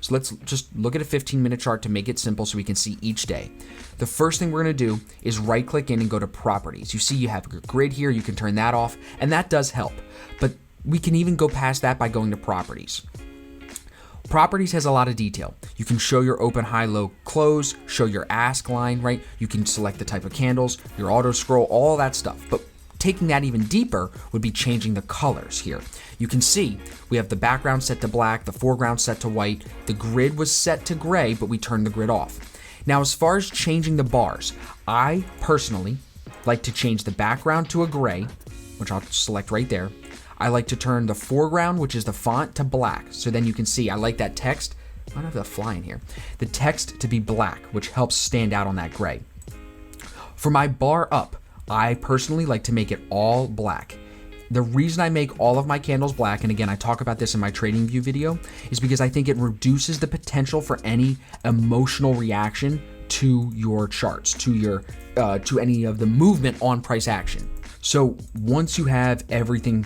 So let's just look at a 15-minute chart to make it simple so we can see each day. The first thing we're going to do is right click in and go to properties. You see you have your grid here, you can turn that off, and that does help. But we can even go past that by going to properties. Properties has a lot of detail. You can show your open, high, low, close, show your ask line, right? You can select the type of candles, your auto scroll, all that stuff. But taking that even deeper would be changing the colors here. You can see we have the background set to black, the foreground set to white, the grid was set to gray, but we turned the grid off. Now, as far as changing the bars, I personally like to change the background to a gray, which I'll select right there. I like to turn the foreground, which is the font, to black. So then you can see, I like that text. I don't have the fly in here. The text to be black, which helps stand out on that gray. For my bar up, I personally like to make it all black. The reason I make all of my candles black, and again, I talk about this in my trading view video, is because I think it reduces the potential for any emotional reaction to your charts, to any of the movement on price action. So once you have everything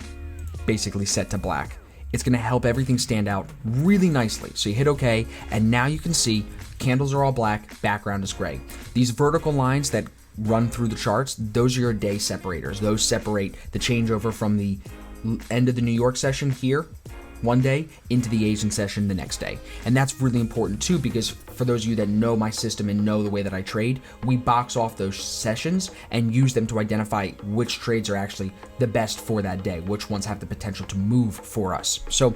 basically set to black, it's going to help everything stand out really nicely. So you hit OK, and now you can see candles are all black, background is gray. These vertical lines that run through the charts, those are your day separators. Those separate the changeover from the end of the New York session here one day into the Asian session the next day. And that's really important too, because for those of you that know my system and know the way that I trade, we box off those sessions and use them to identify which trades are actually the best for that day, which ones have the potential to move for us. So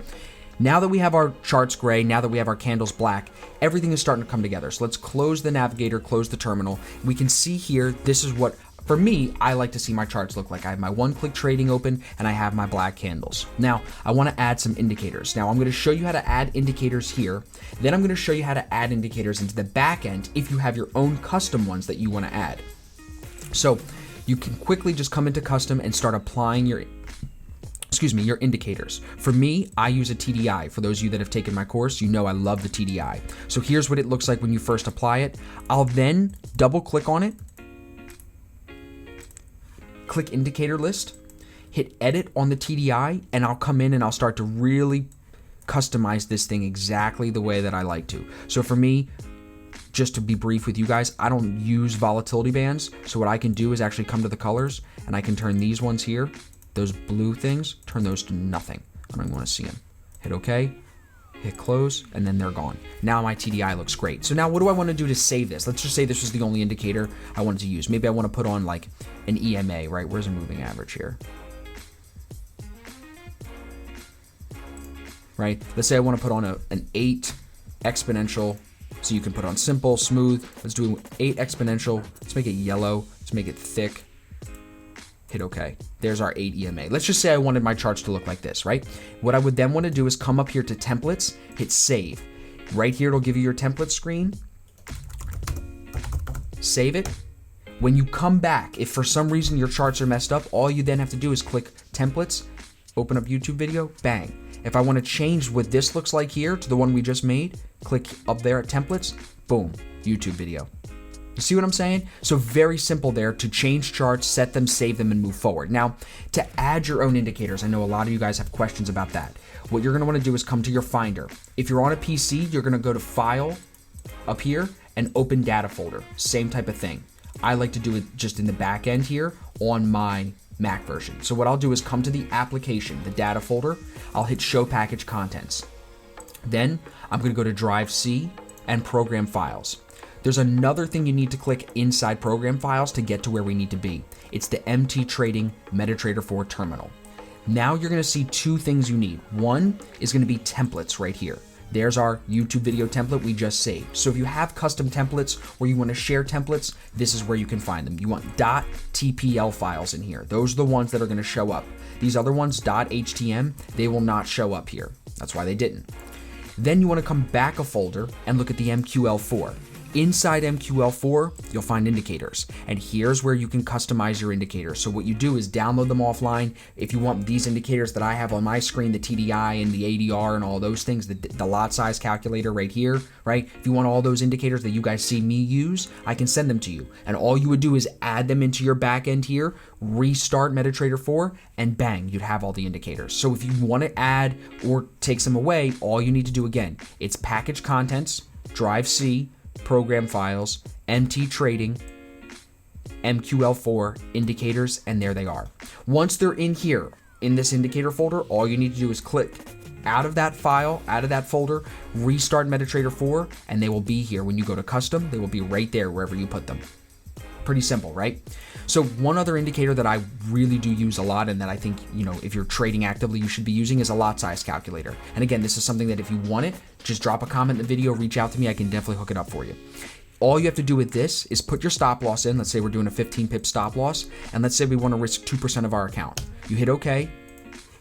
now that we have our charts gray, now that we have our candles black, everything is starting to come together. So let's close the navigator, close the terminal. We can see here, this is what, for me, I like to see my charts look like. I have my one-click trading open and I have my black candles. Now, I want to add some indicators. Now, I'm going to show you how to add indicators here. Then I'm going to show you how to add indicators into the back end if you have your own custom ones that you want to add. So you can quickly just come into custom and start applying your indicators. For me, I use a TDI. For those of you that have taken my course, you know I love the TDI. So here's what it looks like when you first apply it. I'll then double click on it, click indicator list, hit edit on the TDI, and I'll come in and I'll start to really customize this thing exactly the way that I like to. So for me, just to be brief with you guys, I don't use volatility bands. So what I can do is actually come to the colors and I can turn these ones here, those blue things, turn those to nothing. I don't even want to see them. Hit OK, hit close, and then they're gone. Now my TDI looks great. So now what do I want to do to save this? Let's just say this was the only indicator I wanted to use. Maybe I want to put on like an EMA, right? Where's a moving average here? Right? Let's say I want to put on an 8 exponential. So you can put on simple, smooth. Let's do 8 exponential. Let's make it yellow. Let's make it thick. Hit OK. There's our 8 EMA. Let's just say I wanted my charts to look like this, right? What I would then want to do is come up here to templates, hit save. Right here, it'll give you your template screen. Save it. When you come back, if for some reason your charts are messed up, all you then have to do is click templates, open up YouTube video, bang. If I want to change what this looks like here to the one we just made, click up there at templates, boom, YouTube video. You see what I'm saying? So very simple there to change charts, set them, save them, and move forward. Now, to add your own indicators, I know a lot of you guys have questions about that. What you're going to want to do is come to your Finder. If you're on a PC, you're going to go to File up here and Open Data Folder. Same type of thing. I like to do it just in the back end here on my Mac version. So what I'll do is come to the application, the data folder. I'll hit Show Package Contents. Then I'm going to go to Drive C and Program Files. There's another thing you need to click inside Program Files to get to where we need to be. It's the MT Trading MetaTrader 4 terminal. Now you're going to see two things you need. One is going to be templates right here. There's our YouTube video template we just saved. So if you have custom templates or you want to share templates, this is where you can find them. You want .tpl files in here. Those are the ones that are going to show up. These other ones, .htm, they will not show up here. That's why they didn't. Then you want to come back a folder and look at the MQL4. Inside MQL4, you'll find indicators, and here's where you can customize your indicators. So what you do is download them offline. If you want these indicators that I have on my screen, the TDI and the ADR and all those things, the lot size calculator right here, right? If you want all those indicators that you guys see me use, I can send them to you. And all you would do is add them into your back end here, restart MetaTrader 4, and bang, you'd have all the indicators. So if you want to add or take some away, all you need to do again, it's package contents, drive C, program files, MT trading, MQL4, indicators, and there they are. Once they're in here, in this indicator folder, all you need to do is click out of that file, out of that folder, restart MetaTrader 4, and they will be here. When you go to custom, they will be right there wherever you put them. Pretty simple, right? So one other indicator that I really do use a lot and that I think, if you're trading actively, you should be using is a lot size calculator. And again, this is something that if you want it, just drop a comment in the video, reach out to me. I can definitely hook it up for you. All you have to do with this is put your stop loss in. Let's say we're doing a 15 pip stop loss. And let's say we want to risk 2% of our account. You hit OK.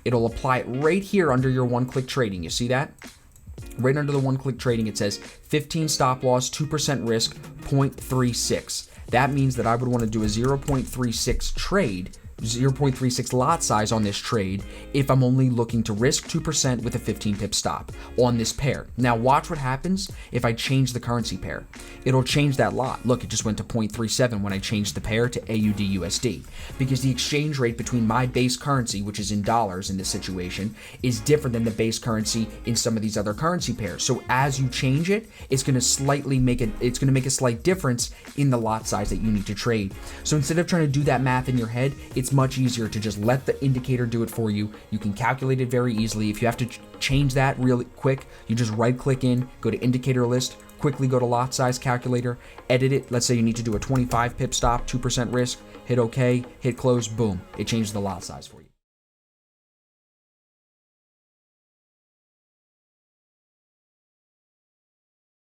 It'll apply it right here under your one-click trading. You see that? Right under the one-click trading, it says 15 stop loss, 2% risk, 0.36. That means that I would want to do a 0.36 trade, 0.36 lot size on this trade if I'm only looking to risk 2% with a 15 pip stop on this pair. Now watch what happens if I change the currency pair. It'll change that lot. Look, it just went to 0.37 when I changed the pair to AUD USD, because the exchange rate between my base currency, which is in dollars in this situation, is different than the base currency in some of these other currency pairs. So as you change it, it's going to make a slight difference in the lot size that you need to trade. So instead of trying to do that math in your head, it's much easier to just let the indicator do it for you. You can calculate it very easily. If you have to change that really quick, you just right click in, go to indicator list, quickly go to lot size calculator, edit it. Let's say you need to do a 25 pip stop, 2% risk, hit OK, hit close, boom. It changes the lot size for you.